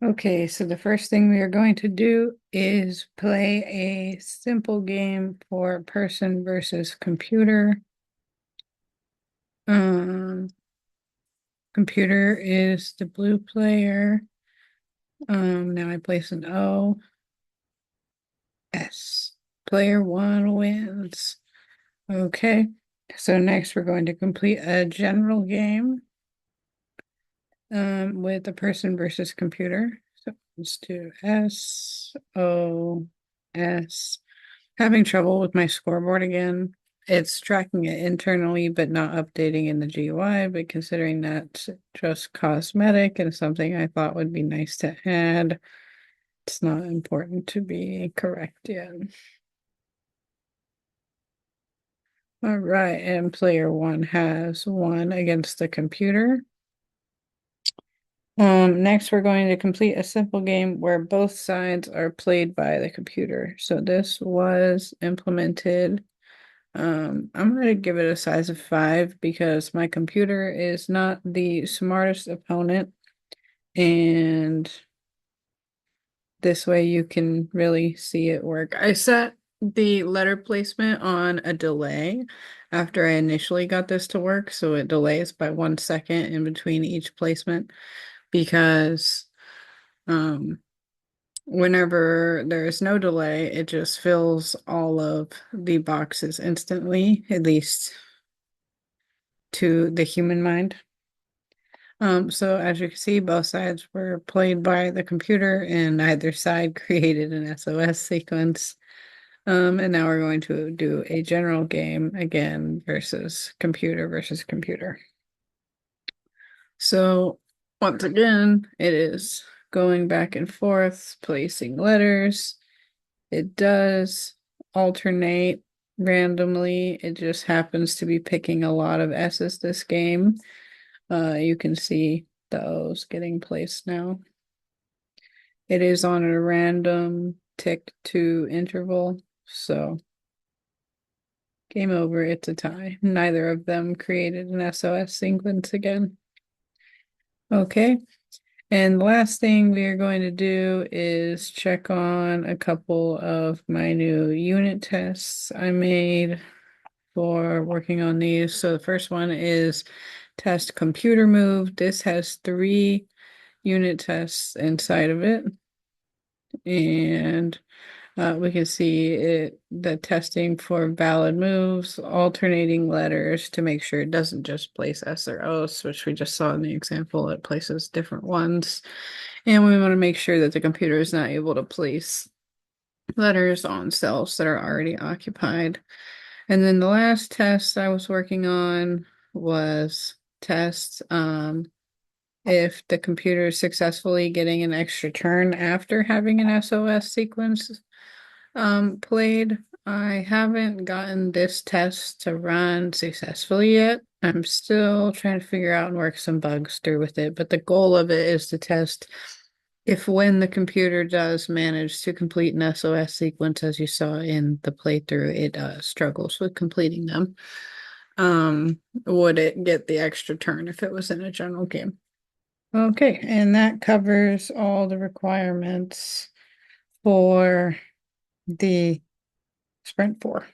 Okay, so the first thing we are going to do is play a simple game for person versus computer. Um, Computer is the blue player. Now I place an O. S. Player one wins. Okay, so next we're going to complete a general game with the person versus computer. So let's do S O S. Having trouble with my scoreboard again. It's tracking it internally, but not updating in the GUI. But considering that's just cosmetic and something I thought would be nice to add, it's not important to be correct yet. All right, and player one has won against the computer. Next we're going to complete a simple game where both sides are played by the computer. So this was implemented. I'm going to give it a size of 5 because my computer is not the smartest opponent, and this way you can really see it work. I set the letter placement on a delay after I initially got this to work, so it delays by 1 second in between each placement because um, whenever there is no delay, it just fills all of the boxes instantly, at least to the human mind. So as you can see, both sides were played by the computer and either side created an SOS sequence. And now we're going to do a general game again versus computer. So once again, it is going back and forth, placing letters. It does alternate randomly. It just happens to be picking a lot of S's this game. You can see the O's getting placed now. It is on a random tick to interval, so game over, it's a tie. Neither of them created an SOS sequence again. Okay, and the last thing we are going to do is check on a couple of my new unit tests I made for working on these. So the first one is test computer move. This has 3 unit tests inside of it. And we can see the testing for valid moves, alternating letters to make sure it doesn't just place S or O's, which we just saw in the example. It places different ones. And we want to make sure that the computer is not able to place letters on cells that are already occupied. And then the last test I was working on was test if the computer is successfully getting an extra turn after having an SOS sequence played. I haven't gotten this test to run successfully yet. I'm still trying to figure out and work some bugs through with it, but the goal of it is to test if when the computer does manage to complete an SOS sequence, as you saw in the playthrough, it struggles with completing them. Would it get the extra turn if it was in a general game? Okay, and that covers all the requirements for the Sprint 4.